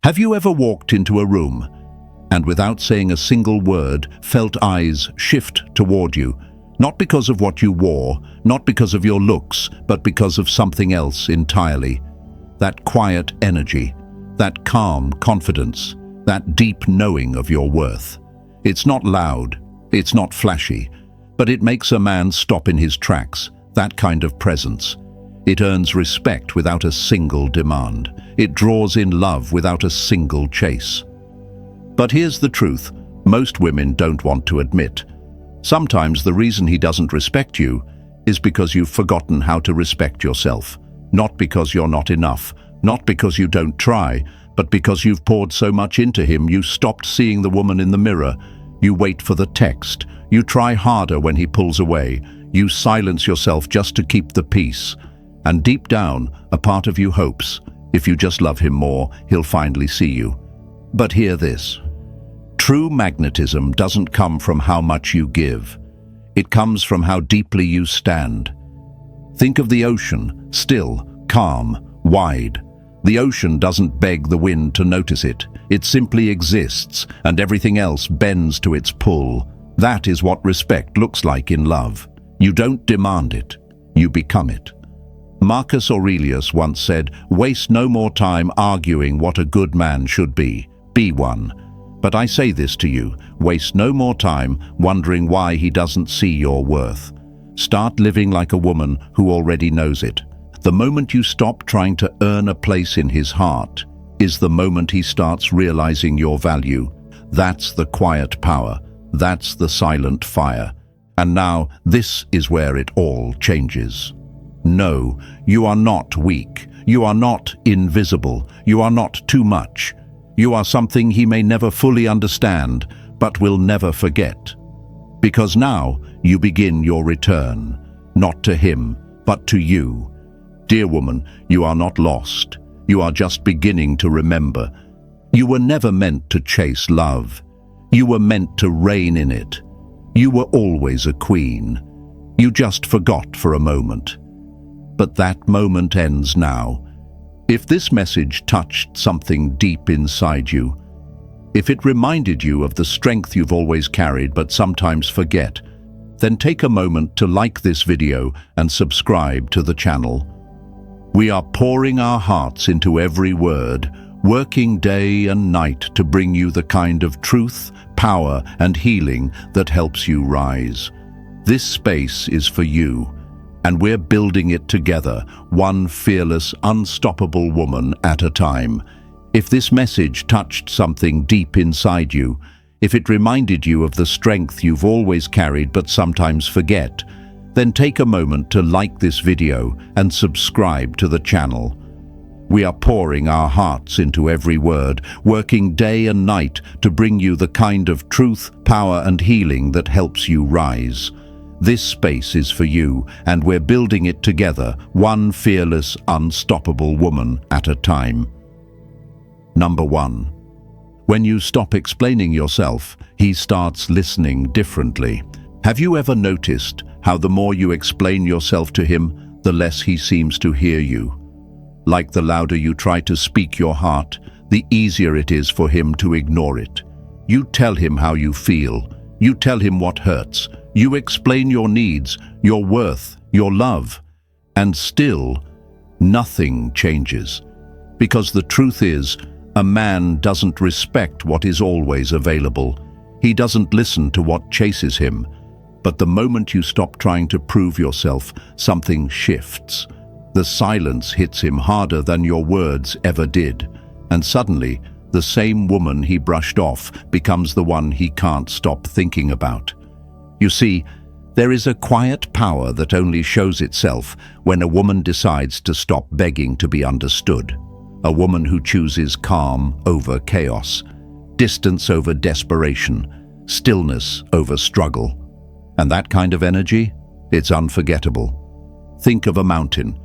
Have you ever walked into a room and without saying a single word, felt eyes shift toward you, not because of what you wore, not because of your looks, but because of something else entirely? That quiet energy, that calm confidence, that deep knowing of your worth. It's not loud, it's not flashy, but it makes a man stop in his tracks, that kind of presence. It earns respect without a single demand. It draws in love without a single chase. But here's the truth, most women don't want to admit. Sometimes the reason he doesn't respect you is because you've forgotten how to respect yourself. Not because you're not enough, not because you don't try, but because you've poured so much into him you stopped seeing the woman in the mirror. You wait for the text. You try harder when he pulls away. You silence yourself just to keep the peace. And deep down, a part of you hopes, if you just love him more, he'll finally see you. But hear this. True magnetism doesn't come from how much you give. It comes from how deeply you stand. Think of the ocean, still, calm, wide. The ocean doesn't beg the wind to notice it. It simply exists, and everything else bends to its pull. That is what respect looks like in love. You don't demand it, you become it. Marcus Aurelius once said, "Waste no more time arguing what a good man should be one. But I say this to you, waste no more time wondering why he doesn't see your worth. Start living like a woman who already knows it. The moment you stop trying to earn a place in his heart is the moment he starts realizing your value. That's the quiet power. That's the silent fire. And now, this is where it all changes. No, you are not weak. You are not invisible. You are not too much. You are something he may never fully understand, but will never forget. Because now, you begin your return, not to him, but to you. Dear woman, you are not lost. You are just beginning to remember. You were never meant to chase love. You were meant to reign in it. You were always a queen. You just forgot for a moment. But that moment ends now. If this message touched something deep inside you, if it reminded you of the strength you've always carried but sometimes forget, then take a moment to like this video and subscribe to the channel. We are pouring our hearts into every word, working day and night to bring you the kind of truth, power, and healing that helps you rise. This space is for you, and we're building it together, one fearless, unstoppable woman at a time. If this message touched something deep inside you, if it reminded you of the strength you've always carried but sometimes forget, then take a moment to like this video and subscribe to the channel. We are pouring our hearts into every word, working day and night to bring you the kind of truth, power, and healing that helps you rise. This space is for you, and we're building it together, one fearless, unstoppable woman at a time. Number 1. When you stop explaining yourself, he starts listening differently. Have you ever noticed how the more you explain yourself to him, the less he seems to hear you? Like the louder you try to speak your heart, the easier it is for him to ignore it. You tell him how you feel. You tell him what hurts. You explain your needs, your worth, your love. And still, nothing changes. Because the truth is, a man doesn't respect what is always available. He doesn't listen to what chases him. But the moment you stop trying to prove yourself, something shifts. The silence hits him harder than your words ever did. And suddenly, the same woman he brushed off becomes the one he can't stop thinking about. You see, there is a quiet power that only shows itself when a woman decides to stop begging to be understood. A woman who chooses calm over chaos, distance over desperation, stillness over struggle. And that kind of energy, it's unforgettable. Think of a mountain.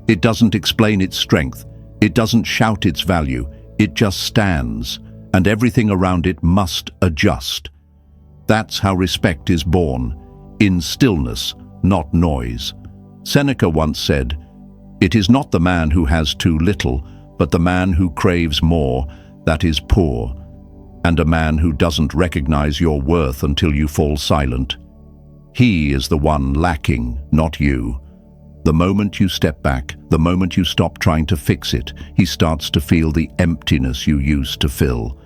It doesn't explain its strength. It doesn't shout its value. It just stands, and everything around it must adjust. That's how respect is born, in stillness, not noise. Seneca once said, "It is not the man who has too little, but the man who craves more, that is poor. And a man who doesn't recognize your worth until you fall silent, he is the one lacking, not you. The moment you step back, the moment you stop trying to fix it, he starts to feel the emptiness you used to fill.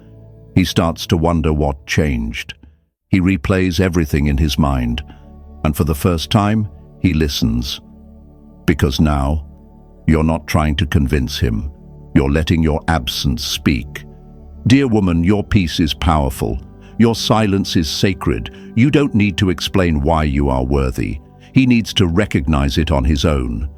He starts to wonder what changed. He replays everything in his mind, and for the first time, he listens. Because now, you're not trying to convince him. You're letting your absence speak. Dear woman, your peace is powerful. Your silence is sacred. You don't need to explain why you are worthy. He needs to recognize it on his own.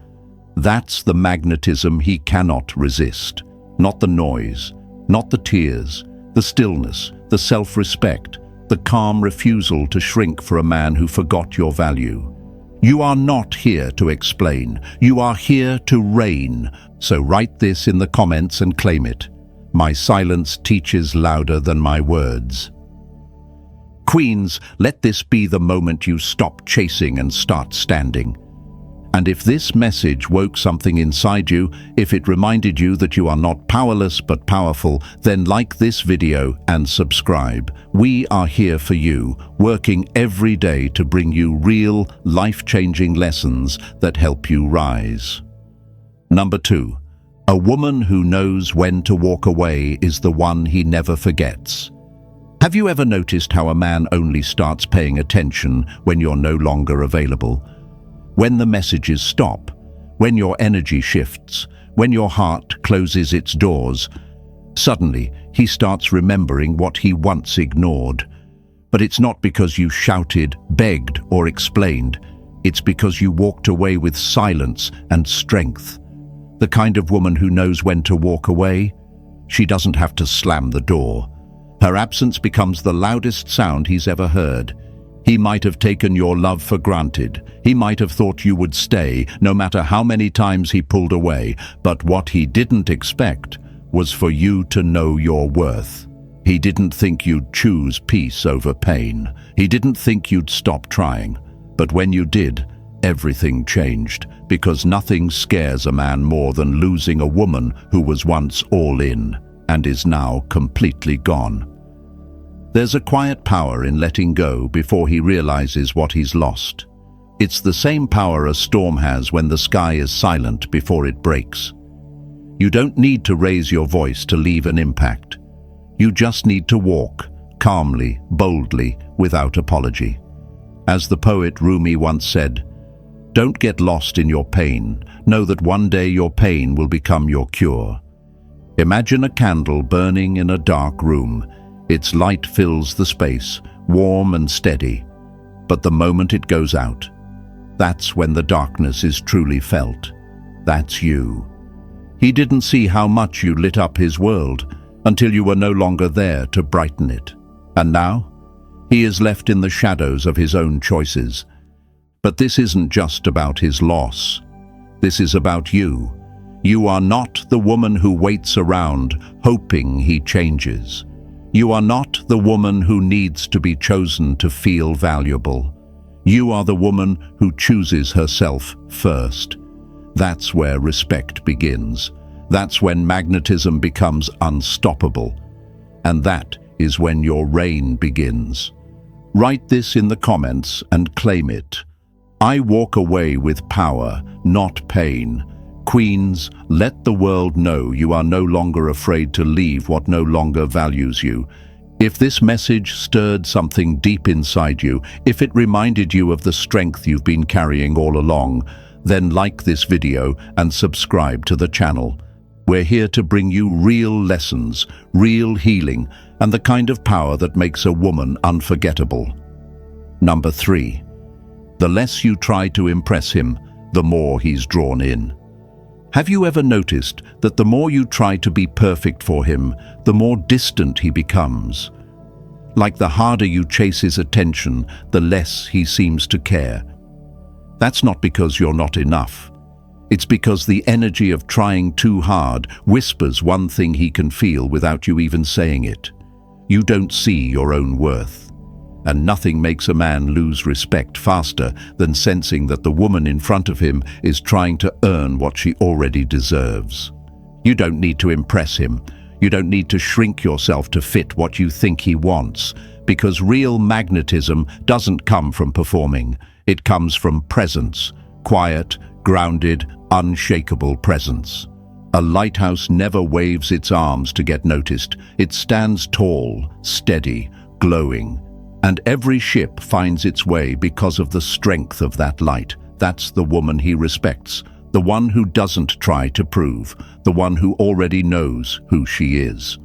That's the magnetism he cannot resist. Not the noise, not the tears, the stillness, the self-respect, the calm refusal to shrink for a man who forgot your value. You are not here to explain. You are here to reign. So write this in the comments and claim it. My silence teaches louder than my words. Queens, let this be the moment you stop chasing and start standing. And if this message woke something inside you, if it reminded you that you are not powerless but powerful, then like this video and subscribe. We are here for you, working every day to bring you real, life-changing lessons that help you rise. Number 2. A woman who knows when to walk away is the one he never forgets. Have you ever noticed how a man only starts paying attention when you're no longer available? When the messages stop, when your energy shifts, when your heart closes its doors, suddenly he starts remembering what he once ignored. But it's not because you shouted, begged, or explained. It's because you walked away with silence and strength. The kind of woman who knows when to walk away, she doesn't have to slam the door. Her absence becomes the loudest sound he's ever heard. He might have taken your love for granted. He might have thought you would stay, no matter how many times he pulled away. But what he didn't expect was for you to know your worth. He didn't think you'd choose peace over pain. He didn't think you'd stop trying. But when you did, everything changed, because nothing scares a man more than losing a woman who was once all in and is now completely gone. There's a quiet power in letting go before he realizes what he's lost. It's the same power a storm has when the sky is silent before it breaks. You don't need to raise your voice to leave an impact. You just need to walk, calmly, boldly, without apology. As the poet Rumi once said, "Don't get lost in your pain. Know that one day your pain will become your cure." Imagine a candle burning in a dark room. Its light fills the space, warm and steady. But the moment it goes out, that's when the darkness is truly felt. That's you. He didn't see how much you lit up his world until you were no longer there to brighten it. And now, he is left in the shadows of his own choices. But this isn't just about his loss. This is about you. You are not the woman who waits around, hoping he changes. You are not the woman who needs to be chosen to feel valuable. You are the woman who chooses herself first. That's where respect begins. That's when magnetism becomes unstoppable. And that is when your reign begins. Write this in the comments and claim it. I walk away with power, not pain. Queens, let the world know you are no longer afraid to leave what no longer values you. If this message stirred something deep inside you, if it reminded you of the strength you've been carrying all along, then like this video and subscribe to the channel. We're here to bring you real lessons, real healing, and the kind of power that makes a woman unforgettable. Number 3. The less you try to impress him, the more he's drawn in. Have you ever noticed that the more you try to be perfect for him, the more distant he becomes? Like the harder you chase his attention, the less he seems to care. That's not because you're not enough. It's because the energy of trying too hard whispers one thing he can feel without you even saying it. You don't see your own worth. And nothing makes a man lose respect faster than sensing that the woman in front of him is trying to earn what she already deserves. You don't need to impress him. You don't need to shrink yourself to fit what you think he wants, because real magnetism doesn't come from performing. It comes from presence, quiet, grounded, unshakable presence. A lighthouse never waves its arms to get noticed. It stands tall, steady, glowing. And every ship finds its way because of the strength of that light. That's the woman he respects, the one who doesn't try to prove, the one who already knows who she is.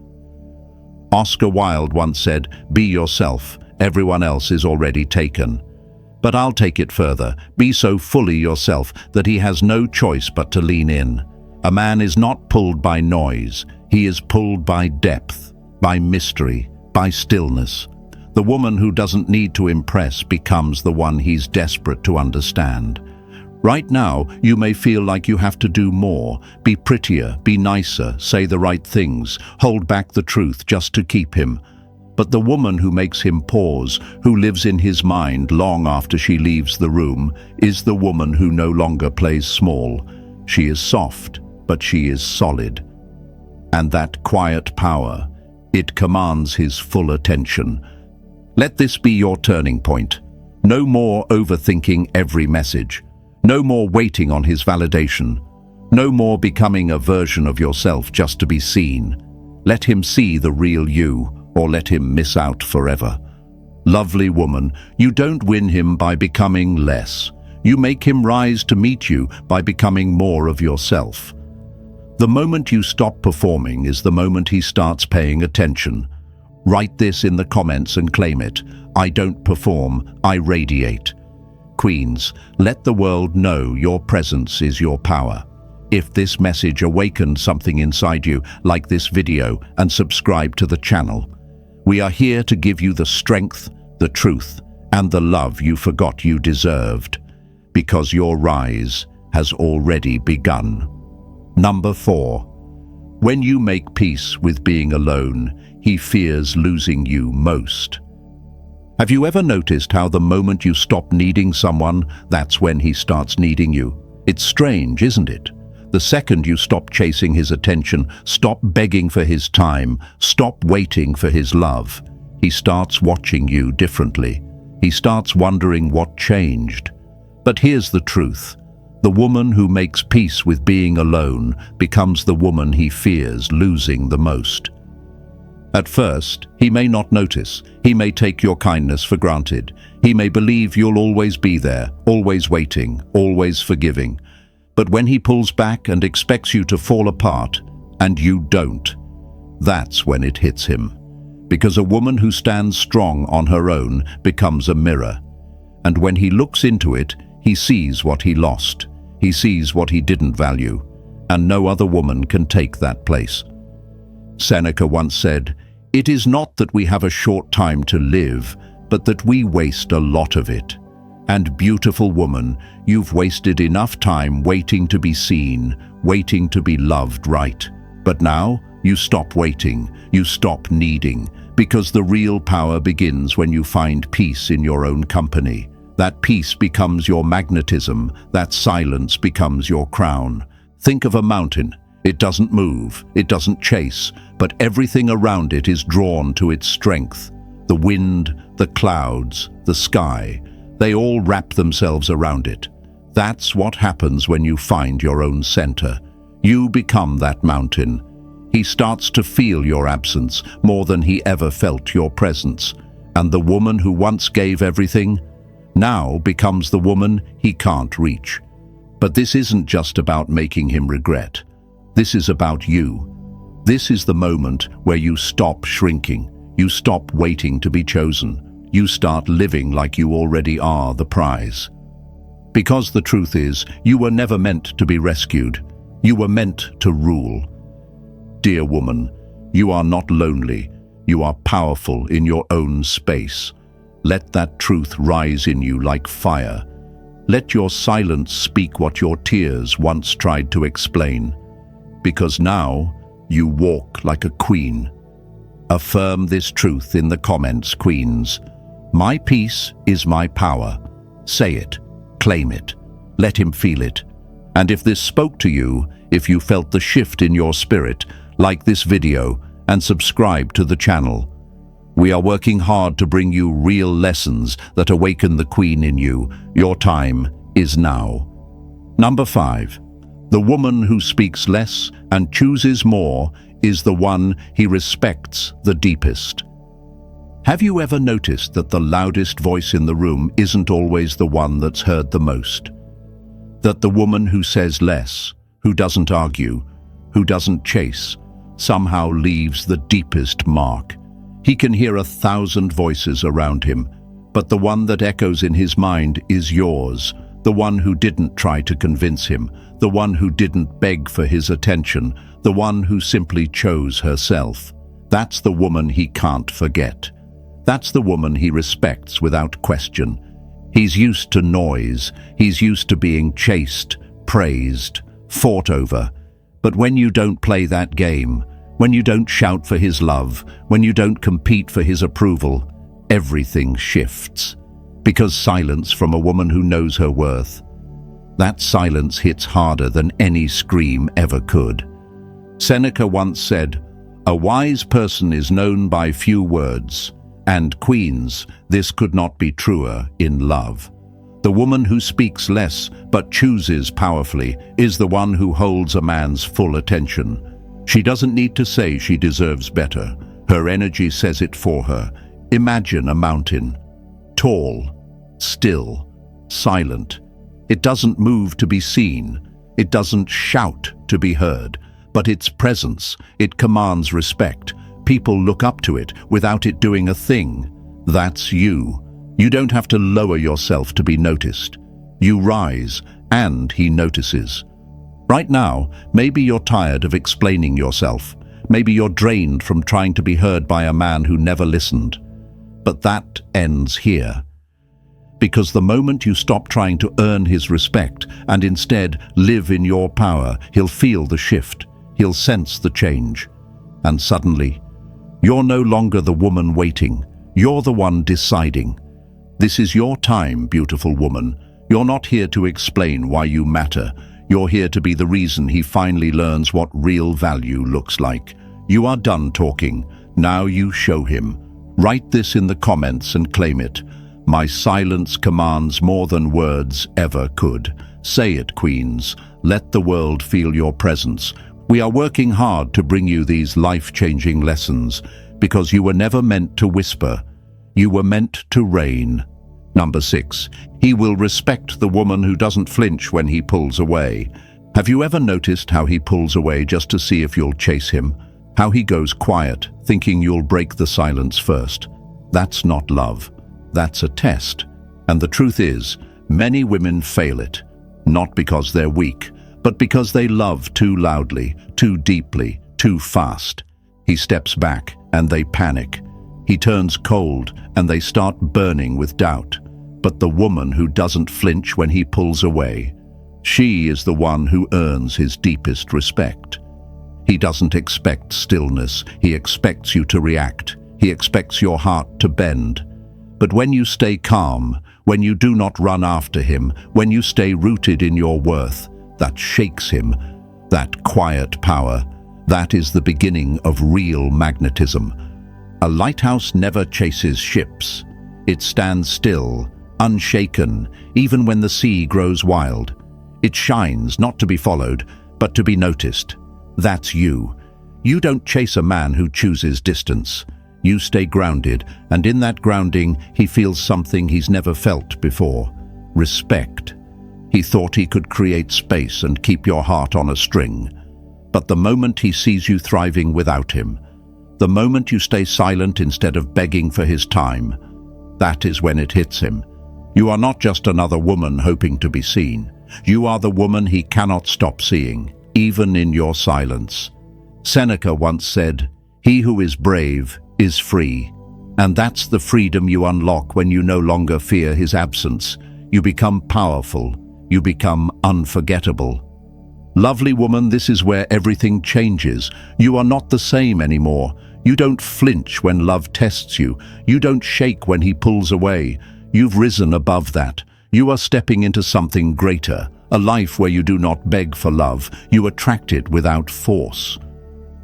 Oscar Wilde once said, "Be yourself, everyone else is already taken." But I'll take it further. Be so fully yourself that he has no choice but to lean in. A man is not pulled by noise. He is pulled by depth, by mystery, by stillness. The woman who doesn't need to impress becomes the one he's desperate to understand. Right now, you may feel like you have to do more, be prettier, be nicer, say the right things, hold back the truth just to keep him. But the woman who makes him pause, who lives in his mind long after she leaves the room, is the woman who no longer plays small. She is soft, but she is solid. And that quiet power, it commands his full attention. Let this be your turning point. No more overthinking every message. No more waiting on his validation. No more becoming a version of yourself just to be seen. Let him see the real you, or let him miss out forever. Lovely woman, you don't win him by becoming less. You make him rise to meet you by becoming more of yourself. The moment you stop performing is the moment he starts paying attention. Write this in the comments and claim it. I don't perform, I radiate. Queens, let the world know your presence is your power. If this message awakened something inside you, like this video and subscribe to the channel. We are here to give you the strength, the truth, and the love you forgot you deserved, because your rise has already begun. Number 4. When you make peace with being alone, he fears losing you most. Have you ever noticed how the moment you stop needing someone, that's when he starts needing you? It's strange, isn't it? The second you stop chasing his attention, stop begging for his time, stop waiting for his love, he starts watching you differently. He starts wondering what changed. But here's the truth. The woman who makes peace with being alone becomes the woman he fears losing the most. At first, he may not notice. He may take your kindness for granted. He may believe you'll always be there, always waiting, always forgiving. But when he pulls back and expects you to fall apart, and you don't, that's when it hits him. Because a woman who stands strong on her own becomes a mirror. And when he looks into it, he sees what he lost. He sees what he didn't value. And no other woman can take that place. Seneca once said, "It is not that we have a short time to live, but that we waste a lot of it." And beautiful woman, you've wasted enough time waiting to be seen, waiting to be loved right. But now, you stop waiting, you stop needing, because the real power begins when you find peace in your own company. That peace becomes your magnetism, that silence becomes your crown. Think of a mountain. It doesn't move, it doesn't chase, but everything around it is drawn to its strength. The wind, the clouds, the sky, they all wrap themselves around it. That's what happens when you find your own center. You become that mountain. He starts to feel your absence more than he ever felt your presence. And the woman who once gave everything, now becomes the woman he can't reach. But this isn't just about making him regret. This is about you. This is the moment where you stop shrinking. You stop waiting to be chosen. You start living like you already are the prize. Because the truth is, you were never meant to be rescued. You were meant to rule. Dear woman, you are not lonely. You are powerful in your own space. Let that truth rise in you like fire. Let your silence speak what your tears once tried to explain. Because now, you walk like a queen. Affirm this truth in the comments, queens. My peace is my power. Say it, claim it, let him feel it. And if this spoke to you, if you felt the shift in your spirit, like this video, and subscribe to the channel. We are working hard to bring you real lessons that awaken the queen in you. Your time is now. Number 5. The woman who speaks less and chooses more is the one he respects the deepest. Have you ever noticed that the loudest voice in the room isn't always the one that's heard the most? That the woman who says less, who doesn't argue, who doesn't chase, somehow leaves the deepest mark. He can hear 1,000 voices around him, but the one that echoes in his mind is yours, the one who didn't try to convince him, the one who didn't beg for his attention, the one who simply chose herself. That's the woman he can't forget. That's the woman he respects without question. He's used to noise, he's used to being chased, praised, fought over. But when you don't play that game, when you don't shout for his love, when you don't compete for his approval, everything shifts. Because silence from a woman who knows her worth, that silence hits harder than any scream ever could. Seneca once said, "A wise person is known by few words." And queens, this could not be truer in love. The woman who speaks less but chooses powerfully is the one who holds a man's full attention. She doesn't need to say she deserves better. Her energy says it for her. Imagine a mountain. Tall, still, silent. It doesn't move to be seen. It doesn't shout to be heard. But its presence, it commands respect. People look up to it without it doing a thing. That's you. You don't have to lower yourself to be noticed. You rise, and he notices. Right now, maybe you're tired of explaining yourself. Maybe you're drained from trying to be heard by a man who never listened. But that ends here. Because the moment you stop trying to earn his respect and instead live in your power, he'll feel the shift. He'll sense the change. And suddenly, you're no longer the woman waiting. You're the one deciding. This is your time, beautiful woman. You're not here to explain why you matter. You're here to be the reason he finally learns what real value looks like. You are done talking. Now you show him. Write this in the comments and claim it. My silence commands more than words ever could. Say it, queens. Let the world feel your presence. We are working hard to bring you these life-changing lessons because you were never meant to whisper. You were meant to reign. Number 6. He will respect the woman who doesn't flinch when he pulls away. Have you ever noticed how he pulls away just to see if you'll chase him? How he goes quiet, thinking you'll break the silence first? That's not love. That's a test. And the truth is, many women fail it. Not because they're weak, but because they love too loudly, too deeply, too fast. He steps back and they panic. He turns cold and they start burning with doubt. But the woman who doesn't flinch when he pulls away, she is the one who earns his deepest respect. He doesn't expect stillness. He expects you to react. He expects your heart to bend. But when you stay calm, when you do not run after him, when you stay rooted in your worth, that shakes him, that quiet power, that is the beginning of real magnetism. A lighthouse never chases ships. It stands still, unshaken, even when the sea grows wild. It shines not to be followed, but to be noticed. That's you. You don't chase a man who chooses distance. You stay grounded, and in that grounding, he feels something he's never felt before. Respect. He thought he could create space and keep your heart on a string. But the moment he sees you thriving without him, the moment you stay silent instead of begging for his time, that is when it hits him. You are not just another woman hoping to be seen. You are the woman he cannot stop seeing, even in your silence. Seneca once said, "He who is brave is free." And that's the freedom you unlock when you no longer fear his absence. You become powerful. You become unforgettable. Lovely woman, this is where everything changes. You are not the same anymore. You don't flinch when love tests you. You don't shake when he pulls away. You've risen above that. You are stepping into something greater, a life where you do not beg for love. You attract it without force.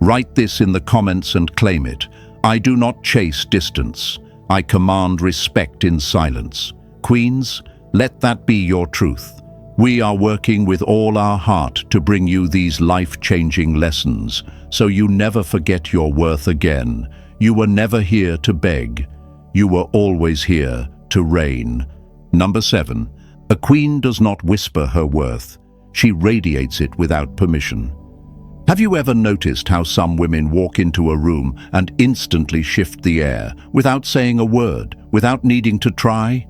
Write this in the comments and claim it. I do not chase distance. I command respect in silence. Queens, let that be your truth. We are working with all our heart to bring you these life-changing lessons, so you never forget your worth again. You were never here to beg. You were always here to reign. Number 7. A queen does not whisper her worth. She radiates it without permission. Have you ever noticed how some women walk into a room and instantly shift the air, without saying a word, without needing to try?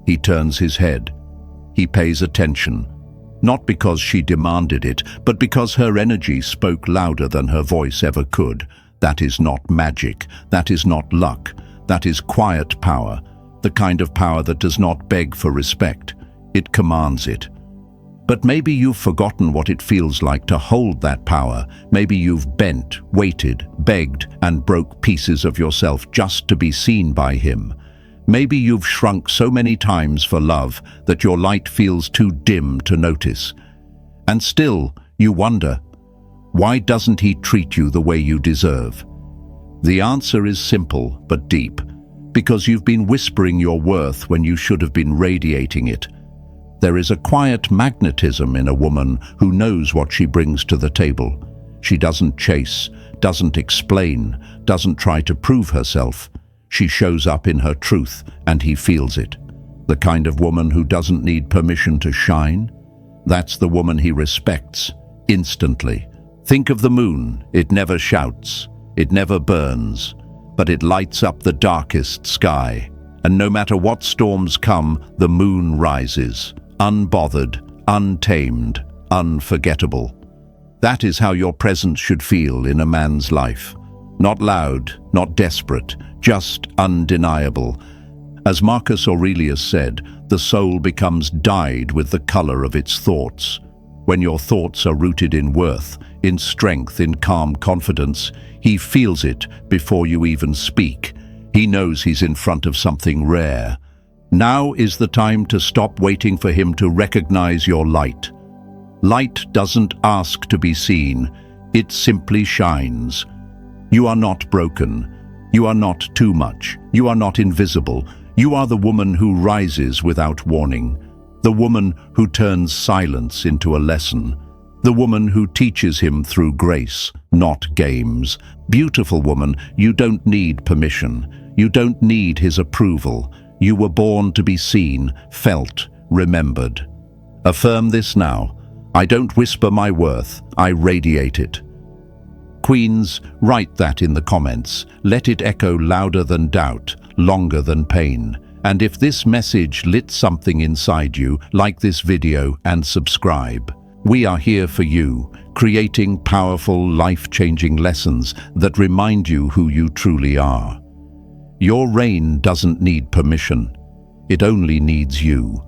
He turns his head. He pays attention. Not because she demanded it, but because her energy spoke louder than her voice ever could. That is not magic. That is not luck. That is quiet power. The kind of power that does not beg for respect. It commands it. But maybe you've forgotten what it feels like to hold that power. Maybe you've bent, waited, begged, and broke pieces of yourself just to be seen by him. Maybe you've shrunk so many times for love that your light feels too dim to notice. And still, you wonder, why doesn't he treat you the way you deserve? The answer is simple but deep. Because you've been whispering your worth when you should have been radiating it. There is a quiet magnetism in a woman who knows what she brings to the table. She doesn't chase, doesn't explain, doesn't try to prove herself. She shows up in her truth, and he feels it. The kind of woman who doesn't need permission to shine. That's the woman he respects, instantly. Think of the moon. It never shouts, it never burns, but it lights up the darkest sky. And no matter what storms come, the moon rises. Unbothered, untamed, unforgettable. That is how your presence should feel in a man's life. Not loud, not desperate, just undeniable. As Marcus Aurelius said, the soul becomes dyed with the color of its thoughts. When your thoughts are rooted in worth, in strength, in calm confidence, he feels it before you even speak. He knows he's in front of something rare. Now is the time to stop waiting for him to recognize your light. Light doesn't ask to be seen, it simply shines. You are not broken. You are not too much. You are not invisible. You are the woman who rises without warning. The woman who turns silence into a lesson. The woman who teaches him through grace, not games. Beautiful woman, you don't need permission. You don't need his approval. You were born to be seen, felt, remembered. Affirm this now. I don't whisper my worth, I radiate it. Queens, write that in the comments. Let it echo louder than doubt, longer than pain. And if this message lit something inside you, like this video and subscribe. We are here for you, creating powerful, life-changing lessons that remind you who you truly are. Your reign doesn't need permission. It only needs you.